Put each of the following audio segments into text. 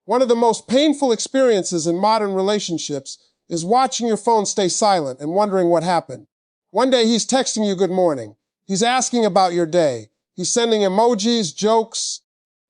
One of the most painful experiences in modern relationships is watching your phone stay silent and wondering what happened. One day he's texting you good morning. He's asking about your day. He's sending emojis, jokes,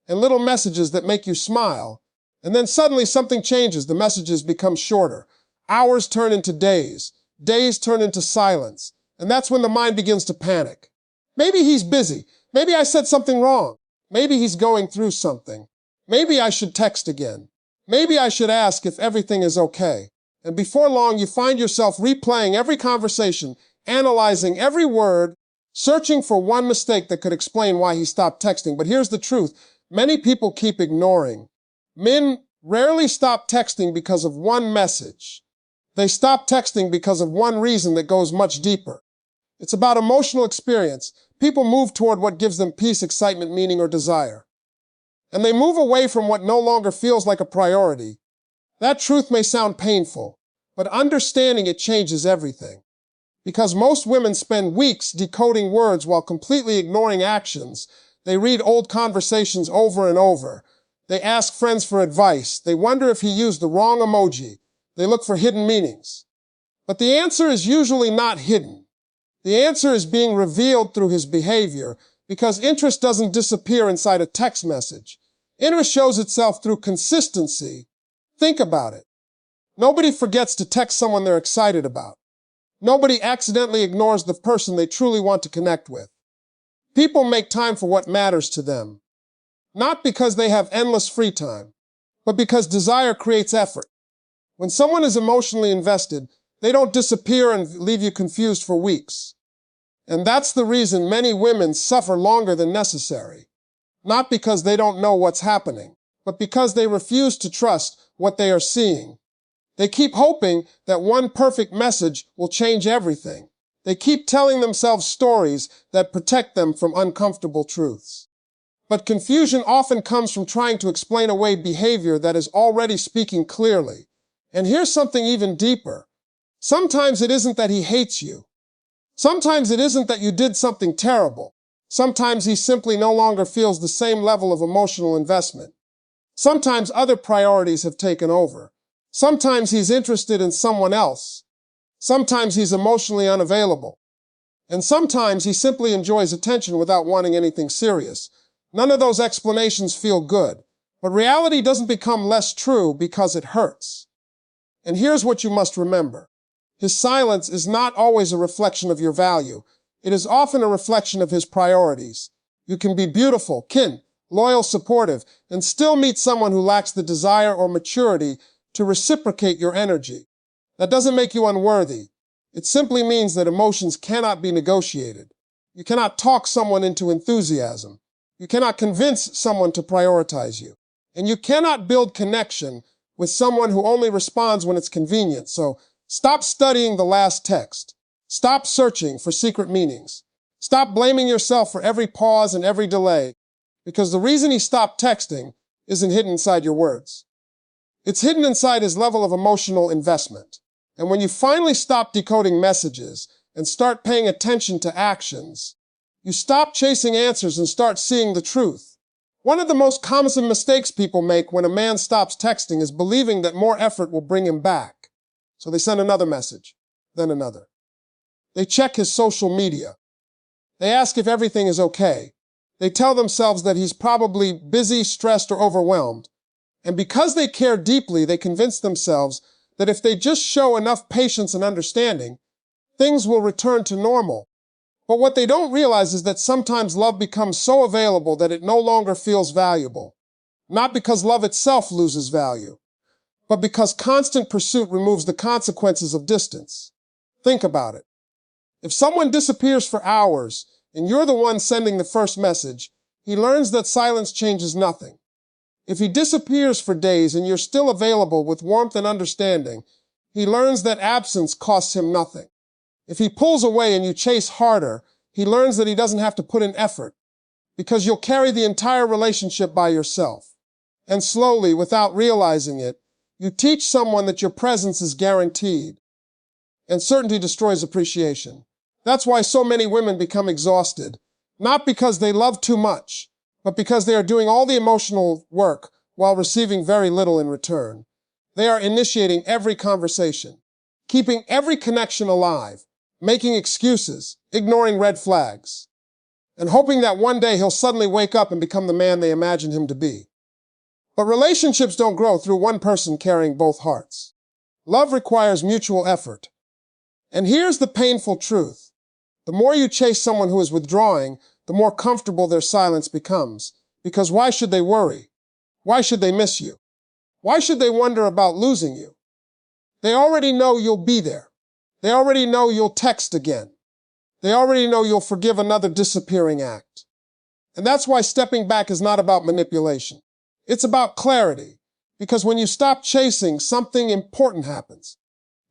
and little messages that make you smile. And then suddenly something changes. The messages become shorter. Hours turn into days. Days turn into silence. And that's when the mind begins to panic. Maybe he's busy. Maybe I said something wrong. Maybe he's going through something. Maybe I should text again. Maybe I should ask if everything is okay. And before long, you find yourself replaying every conversation, analyzing every word, searching for one mistake that could explain why he stopped texting. But here's the truth. Many people keep ignoring. Men rarely stop texting because of one message. They stop texting because of one reason that goes much deeper. It's about emotional experience. People move toward what gives them peace, excitement, meaning, or desire. And they move away from what no longer feels like a priority. That truth may sound painful, but understanding it changes everything. Because most women spend weeks decoding words while completely ignoring actions. They read old conversations over and over. They ask friends for advice. They wonder if he used the wrong emoji. They look for hidden meanings. But the answer is usually not hidden. The answer is being revealed through his behavior, because interest doesn't disappear inside a text message. Interest shows itself through consistency. Think about it. Nobody forgets to text someone they're excited about. Nobody accidentally ignores the person they truly want to connect with. People make time for what matters to them. Not because they have endless free time, but because desire creates effort. When someone is emotionally invested, they don't disappear and leave you confused for weeks. And that's the reason many women suffer longer than necessary. Not because they don't know what's happening, but because they refuse to trust what they are seeing. They keep hoping that one perfect message will change everything. They keep telling themselves stories that protect them from uncomfortable truths. But confusion often comes from trying to explain away behavior that is already speaking clearly. And here's something even deeper. Sometimes it isn't that he hates you. Sometimes it isn't that you did something terrible. Sometimes he simply no longer feels the same level of emotional investment. Sometimes other priorities have taken over. Sometimes he's interested in someone else. Sometimes he's emotionally unavailable. And sometimes he simply enjoys attention without wanting anything serious. None of those explanations feel good. But reality doesn't become less true because it hurts. And here's what you must remember. His silence is not always a reflection of your value. It is often a reflection of his priorities. You can be beautiful, kin, loyal, supportive, and still meet someone who lacks the desire or maturity to reciprocate your energy. That doesn't make you unworthy. It simply means that emotions cannot be negotiated. You cannot talk someone into enthusiasm. You cannot convince someone to prioritize you. And you cannot build connection with someone who only responds when it's convenient. So stop studying the last text. Stop searching for secret meanings. Stop blaming yourself for every pause and every delay, because the reason he stopped texting isn't hidden inside your words. It's hidden inside his level of emotional investment. And when you finally stop decoding messages and start paying attention to actions, you stop chasing answers and start seeing the truth. One of the most common mistakes people make when a man stops texting is believing that more effort will bring him back. So they send another message, then another. They check his social media. They ask if everything is okay. They tell themselves that he's probably busy, stressed, or overwhelmed. And because they care deeply, they convince themselves that if they just show enough patience and understanding, things will return to normal. But what they don't realize is that sometimes love becomes so available that it no longer feels valuable. Not because love itself loses value, but because constant pursuit removes the consequences of distance. Think about it. If someone disappears for hours and you're the one sending the first message, he learns that silence changes nothing. If he disappears for days and you're still available with warmth and understanding, he learns that absence costs him nothing. If he pulls away and you chase harder, he learns that he doesn't have to put in effort, because you'll carry the entire relationship by yourself. And slowly, without realizing it, you teach someone that your presence is guaranteed. And certainty destroys appreciation. That's why so many women become exhausted, not because they love too much, but because they are doing all the emotional work while receiving very little in return. They are initiating every conversation, keeping every connection alive, making excuses, ignoring red flags, and hoping that one day he'll suddenly wake up and become the man they imagine him to be. But relationships don't grow through one person carrying both hearts. Love requires mutual effort. And here's the painful truth. The more you chase someone who is withdrawing, the more comfortable their silence becomes. Because why should they worry? Why should they miss you? Why should they wonder about losing you? They already know you'll be there. They already know you'll text again. They already know you'll forgive another disappearing act. And that's why stepping back is not about manipulation. It's about clarity. Because when you stop chasing, something important happens.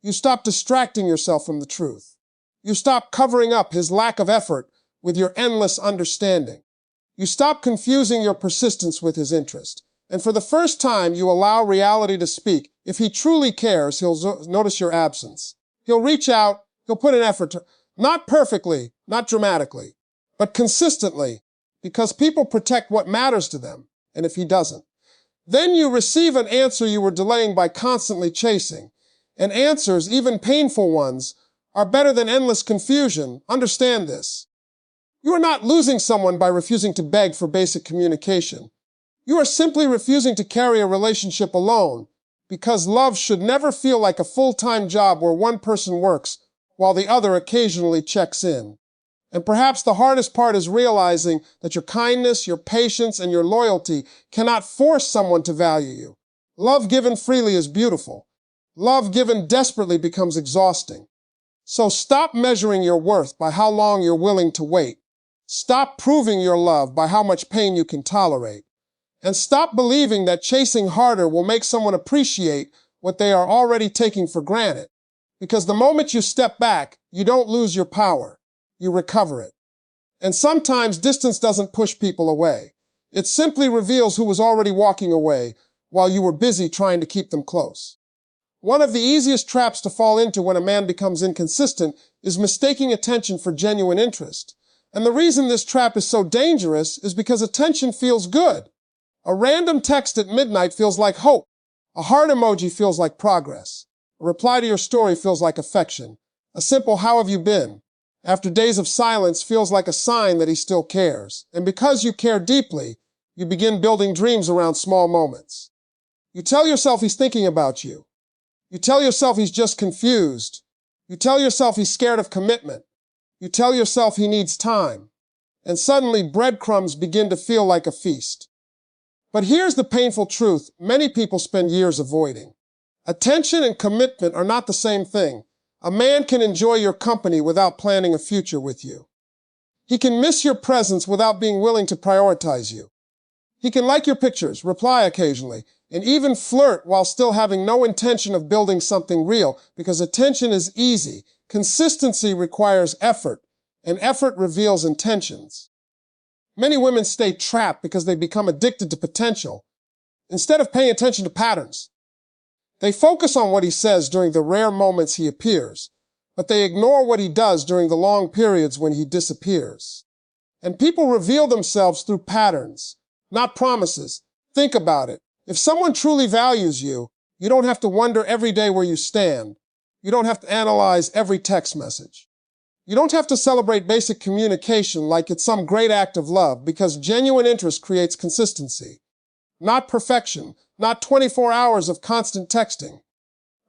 You stop distracting yourself from the truth. You stop covering up his lack of effort with your endless understanding. You stop confusing your persistence with his interest. And for the first time, you allow reality to speak. If he truly cares, he'll notice your absence. He'll reach out, he'll put an effort, not perfectly, not dramatically, but consistently, because people protect what matters to them, and if he doesn't. Then you receive an answer you were delaying by constantly chasing. And answers, even painful ones, are better than endless confusion. Understand this. You are not losing someone by refusing to beg for basic communication. You are simply refusing to carry a relationship alone, because love should never feel like a full-time job where one person works while the other occasionally checks in. And perhaps the hardest part is realizing that your kindness, your patience, and your loyalty cannot force someone to value you. Love given freely is beautiful. Love given desperately becomes exhausting. So stop measuring your worth by how long you're willing to wait. Stop proving your love by how much pain you can tolerate. And stop believing that chasing harder will make someone appreciate what they are already taking for granted. Because the moment you step back, you don't lose your power. You recover it. And sometimes distance doesn't push people away. It simply reveals who was already walking away while you were busy trying to keep them close. One of the easiest traps to fall into when a man becomes inconsistent is mistaking attention for genuine interest. And the reason this trap is so dangerous is because attention feels good. A random text at midnight feels like hope. A heart emoji feels like progress. A reply to your story feels like affection. A simple "how have you been?" after days of silence feels like a sign that he still cares. And because you care deeply, you begin building dreams around small moments. You tell yourself he's thinking about you. You tell yourself he's just confused. You tell yourself he's scared of commitment. You tell yourself he needs time. And suddenly breadcrumbs begin to feel like a feast. But here's the painful truth many people spend years avoiding. Attention and commitment are not the same thing. A man can enjoy your company without planning a future with you. He can miss your presence without being willing to prioritize you. He can like your pictures, reply occasionally, and even flirt while still having no intention of building something real, because attention is easy. Consistency requires effort, and effort reveals intentions. Many women stay trapped because they become addicted to potential instead of paying attention to patterns. They focus on what he says during the rare moments he appears, but they ignore what he does during the long periods when he disappears. And people reveal themselves through patterns, not promises. Think about it. If someone truly values you, you don't have to wonder every day where you stand. You don't have to analyze every text message. You don't have to celebrate basic communication like it's some great act of love, because genuine interest creates consistency. Not perfection, not 24 hours of constant texting,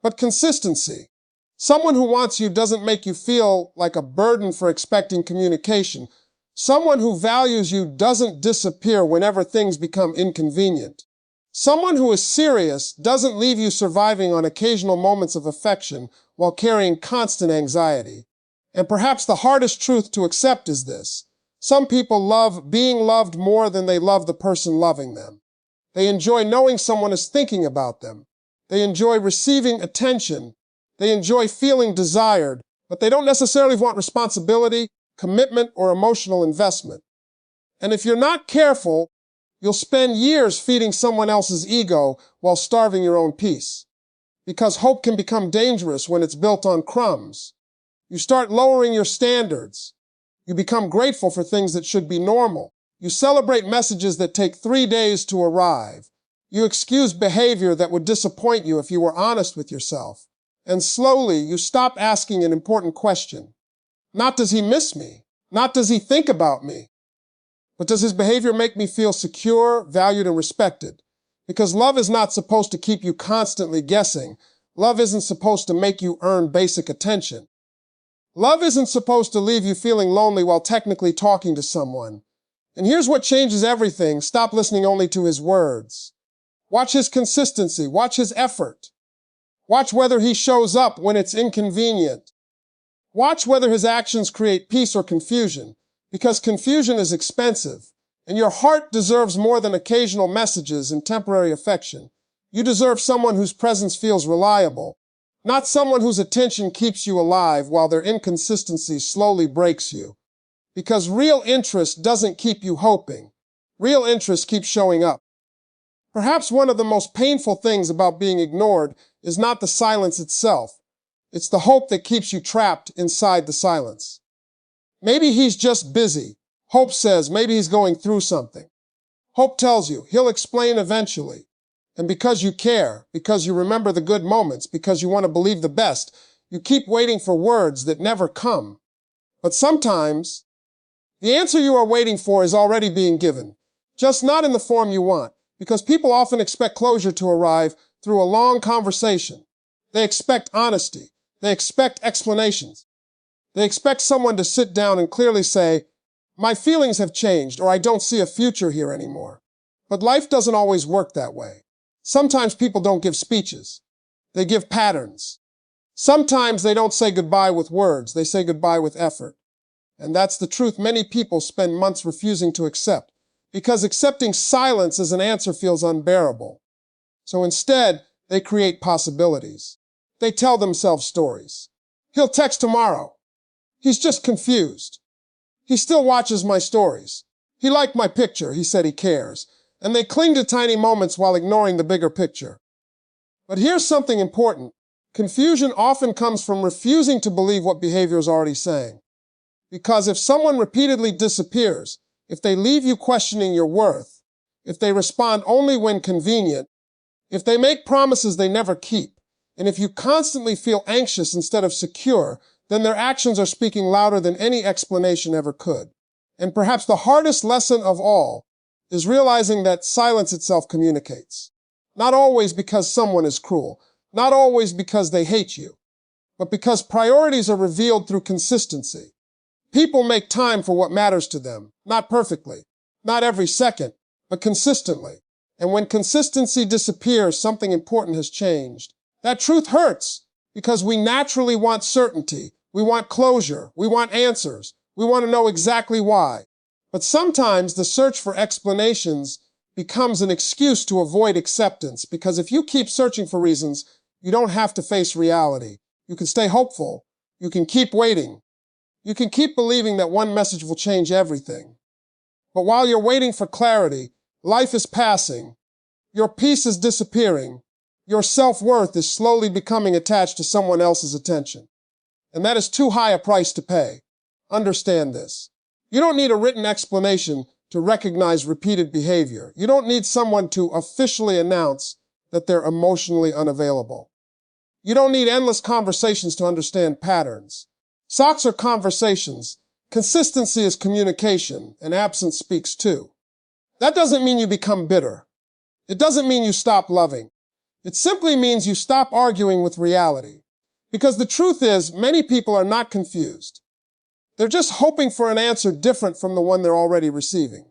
but consistency. Someone who wants you doesn't make you feel like a burden for expecting communication. Someone who values you doesn't disappear whenever things become inconvenient. Someone who is serious doesn't leave you surviving on occasional moments of affection while carrying constant anxiety. And perhaps the hardest truth to accept is this. Some people love being loved more than they love the person loving them. They enjoy knowing someone is thinking about them. They enjoy receiving attention. They enjoy feeling desired, but they don't necessarily want responsibility, commitment, or emotional investment. And if you're not careful, you'll spend years feeding someone else's ego while starving your own peace. Because hope can become dangerous when it's built on crumbs. You start lowering your standards. You become grateful for things that should be normal. You celebrate messages that take 3 days to arrive. You excuse behavior that would disappoint you if you were honest with yourself. And slowly, you stop asking an important question. Not does he miss me? Not does he think about me? But does his behavior make me feel secure, valued, and respected? Because love is not supposed to keep you constantly guessing. Love isn't supposed to make you earn basic attention. Love isn't supposed to leave you feeling lonely while technically talking to someone. And here's what changes everything. Stop listening only to his words. Watch his consistency. Watch his effort. Watch whether he shows up when it's inconvenient. Watch whether his actions create peace or confusion, because confusion is expensive, and your heart deserves more than occasional messages and temporary affection. You deserve someone whose presence feels reliable, not someone whose attention keeps you alive while their inconsistency slowly breaks you. Because real interest doesn't keep you hoping. Real interest keeps showing up. Perhaps one of the most painful things about being ignored is not the silence itself. It's the hope that keeps you trapped inside the silence. Maybe he's just busy. Hope says maybe he's going through something. Hope tells you he'll explain eventually. And because you care, because you remember the good moments, because you want to believe the best, you keep waiting for words that never come. But sometimes, the answer you are waiting for is already being given, just not in the form you want, because people often expect closure to arrive through a long conversation. They expect honesty. They expect explanations. They expect someone to sit down and clearly say, my feelings have changed, or I don't see a future here anymore. But life doesn't always work that way. Sometimes people don't give speeches. They give patterns. Sometimes they don't say goodbye with words. They say goodbye with effort. And that's the truth many people spend months refusing to accept, because accepting silence as an answer feels unbearable. So instead, they create possibilities. They tell themselves stories. He'll text tomorrow. He's just confused. He still watches my stories. He liked my picture. He said he cares. And they cling to tiny moments while ignoring the bigger picture. But here's something important. Confusion often comes from refusing to believe what behavior is already saying. Because if someone repeatedly disappears, if they leave you questioning your worth, if they respond only when convenient, if they make promises they never keep, and if you constantly feel anxious instead of secure, then their actions are speaking louder than any explanation ever could. And perhaps the hardest lesson of all is realizing that silence itself communicates. Not always because someone is cruel, not always because they hate you, but because priorities are revealed through consistency. People make time for what matters to them, not perfectly, not every second, but consistently. And when consistency disappears, something important has changed. That truth hurts because we naturally want certainty. We want closure. We want answers. We want to know exactly why. But sometimes the search for explanations becomes an excuse to avoid acceptance, because if you keep searching for reasons, you don't have to face reality. You can stay hopeful. You can keep waiting. You can keep believing that one message will change everything. But while you're waiting for clarity, life is passing. Your peace is disappearing. Your self-worth is slowly becoming attached to someone else's attention. And that is too high a price to pay. Understand this. You don't need a written explanation to recognize repeated behavior. You don't need someone to officially announce that they're emotionally unavailable. You don't need endless conversations to understand patterns. Socks are conversations. Consistency is communication, and absence speaks too. That doesn't mean you become bitter. It doesn't mean you stop loving. It simply means you stop arguing with reality. Because the truth is, many people are not confused. They're just hoping for an answer different from the one they're already receiving.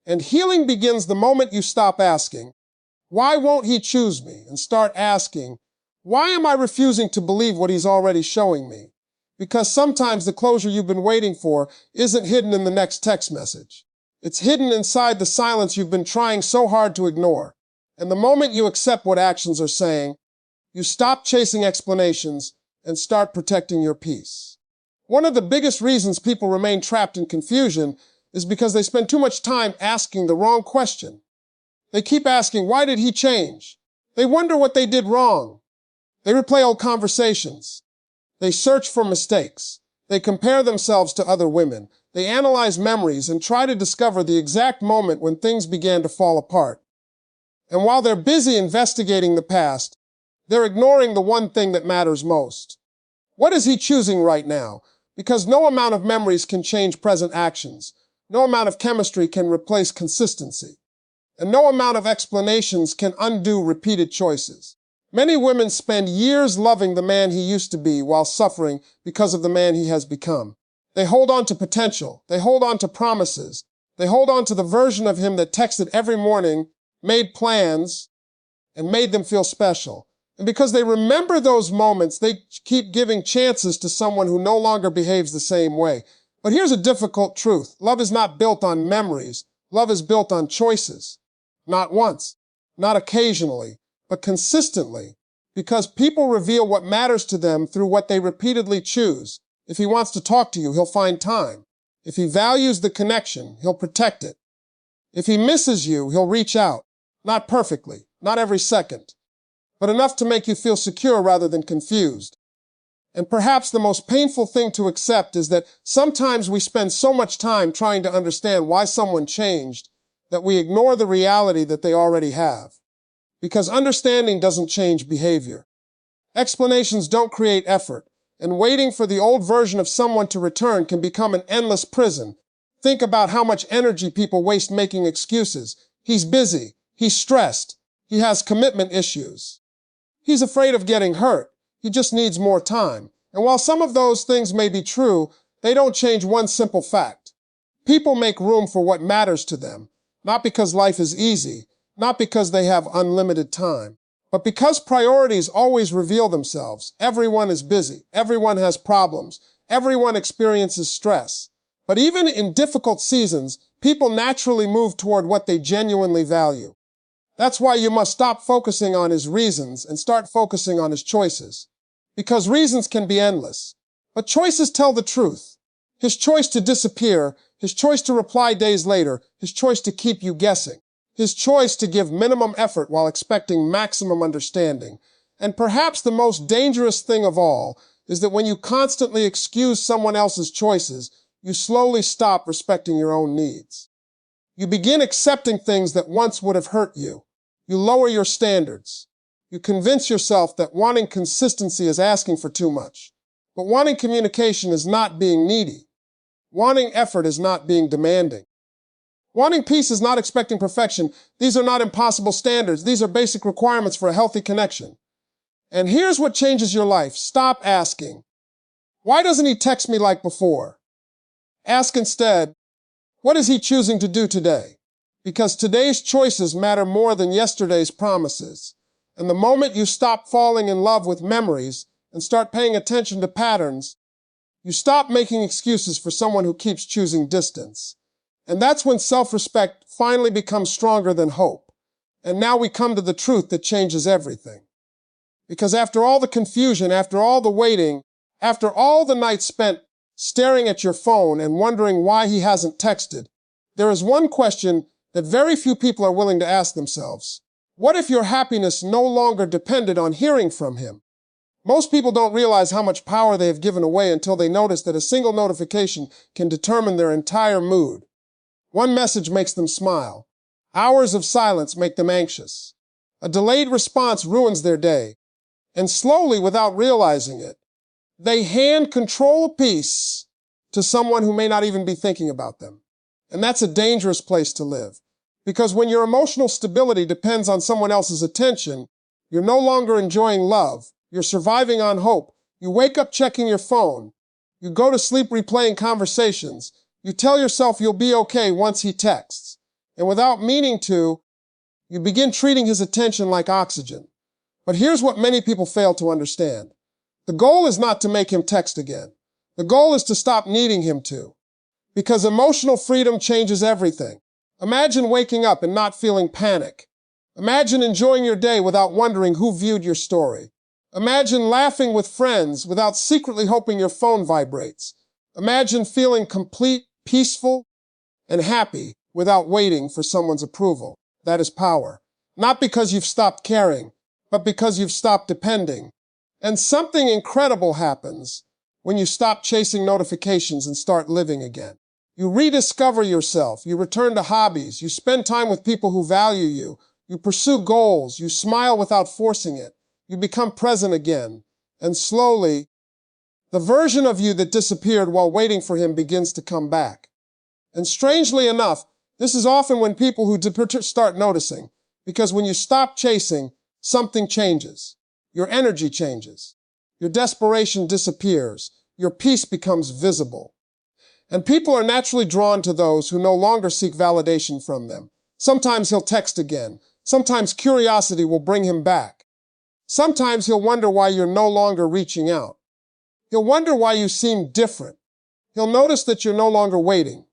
And healing begins the moment you stop asking, why won't he choose me? And start asking, why am I refusing to believe what he's already showing me? Because sometimes the closure you've been waiting for isn't hidden in the next text message. It's hidden inside the silence you've been trying so hard to ignore. And the moment you accept what actions are saying, you stop chasing explanations and start protecting your peace. One of the biggest reasons people remain trapped in confusion is because they spend too much time asking the wrong question. They keep asking, why did he change? They wonder what they did wrong. They replay old conversations. They search for mistakes. They compare themselves to other women. They analyze memories and try to discover the exact moment when things began to fall apart. And while they're busy investigating the past, they're ignoring the one thing that matters most. What is he choosing right now? Because no amount of memories can change present actions. No amount of chemistry can replace consistency. And no amount of explanations can undo repeated choices. Many women spend years loving the man he used to be while suffering because of the man he has become. They hold on to potential. They hold on to promises. They hold on to the version of him that texted every morning, made plans, and made them feel special. And because they remember those moments, they keep giving chances to someone who no longer behaves the same way. But here's a difficult truth. Love is not built on memories. Love is built on choices. Not once, not occasionally, but consistently. Because people reveal what matters to them through what they repeatedly choose. If he wants to talk to you, he'll find time. If he values the connection, he'll protect it. If he misses you, he'll reach out. Not perfectly, not every second, but enough to make you feel secure rather than confused. And perhaps the most painful thing to accept is that sometimes we spend so much time trying to understand why someone changed that we ignore the reality that they already have. Because understanding doesn't change behavior. Explanations don't create effort, and waiting for the old version of someone to return can become an endless prison. Think about how much energy people waste making excuses. He's busy. He's stressed. He has commitment issues. He's afraid of getting hurt. He just needs more time. And while some of those things may be true, they don't change one simple fact. People make room for what matters to them, not because life is easy, not because they have unlimited time, but because priorities always reveal themselves. Everyone is busy. Everyone has problems. Everyone experiences stress. But even in difficult seasons, people naturally move toward what they genuinely value. That's why you must stop focusing on his reasons and start focusing on his choices. Because reasons can be endless, but choices tell the truth. His choice to disappear, his choice to reply days later, his choice to keep you guessing, his choice to give minimum effort while expecting maximum understanding. And perhaps the most dangerous thing of all is that when you constantly excuse someone else's choices, you slowly stop respecting your own needs. You begin accepting things that once would have hurt you. You lower your standards. You convince yourself that wanting consistency is asking for too much. But wanting communication is not being needy. Wanting effort is not being demanding. Wanting peace is not expecting perfection. These are not impossible standards. These are basic requirements for a healthy connection. And here's what changes your life. Stop asking, why doesn't he text me like before? Ask instead, what is he choosing to do today? Because today's choices matter more than yesterday's promises. And the moment you stop falling in love with memories and start paying attention to patterns, you stop making excuses for someone who keeps choosing distance. And that's when self-respect finally becomes stronger than hope. And now we come to the truth that changes everything. Because after all the confusion, after all the waiting, after all the nights spent staring at your phone and wondering why he hasn't texted, there is one question that very few people are willing to ask themselves. What if your happiness no longer depended on hearing from him? Most people don't realize how much power they have given away until they notice that a single notification can determine their entire mood. One message makes them smile. Hours of silence make them anxious. A delayed response ruins their day. And slowly, without realizing it, they hand control of peace to someone who may not even be thinking about them. And that's a dangerous place to live. Because when your emotional stability depends on someone else's attention, you're no longer enjoying love. You're surviving on hope. You wake up checking your phone. You go to sleep replaying conversations. You tell yourself you'll be okay once he texts. And without meaning to, you begin treating his attention like oxygen. But here's what many people fail to understand. The goal is not to make him text again. The goal is to stop needing him to. Because emotional freedom changes everything. Imagine waking up and not feeling panic. Imagine enjoying your day without wondering who viewed your story. Imagine laughing with friends without secretly hoping your phone vibrates. Imagine feeling complete, peaceful, and happy without waiting for someone's approval. That is power. Not because you've stopped caring, but because you've stopped depending. And something incredible happens when you stop chasing notifications and start living again. You rediscover yourself. You return to hobbies. You spend time with people who value you. You pursue goals, you smile without forcing it, you become present again, and slowly, the version of you that disappeared while waiting for him begins to come back. And strangely enough, this is often when people who start noticing, because when you stop chasing, something changes. Your energy changes. Your desperation disappears. Your peace becomes visible. And people are naturally drawn to those who no longer seek validation from them. Sometimes he'll text again. Sometimes curiosity will bring him back. Sometimes he'll wonder why you're no longer reaching out. He'll wonder why you seem different. He'll notice that you're no longer waiting.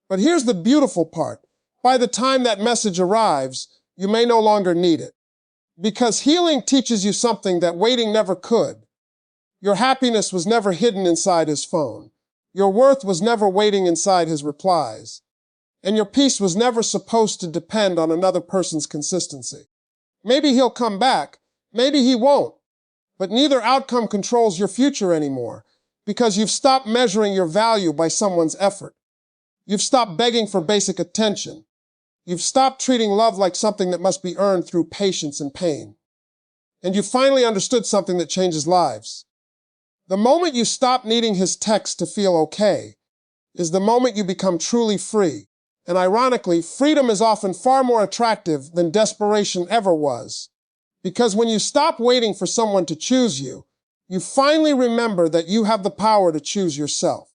But here's the beautiful part. By the time that message arrives, you may no longer need it. Because healing teaches you something that waiting never could. Your happiness was never hidden inside his phone. Your worth was never waiting inside his replies. And your peace was never supposed to depend on another person's consistency. Maybe he'll come back. Maybe he won't. But neither outcome controls your future anymore, because you've stopped measuring your value by someone's effort. You've stopped begging for basic attention. You've stopped treating love like something that must be earned through patience and pain. And you finally understood something that changes lives. The moment you stop needing his text to feel okay is the moment you become truly free. And ironically, freedom is often far more attractive than desperation ever was. Because when you stop waiting for someone to choose you, you finally remember that you have the power to choose yourself.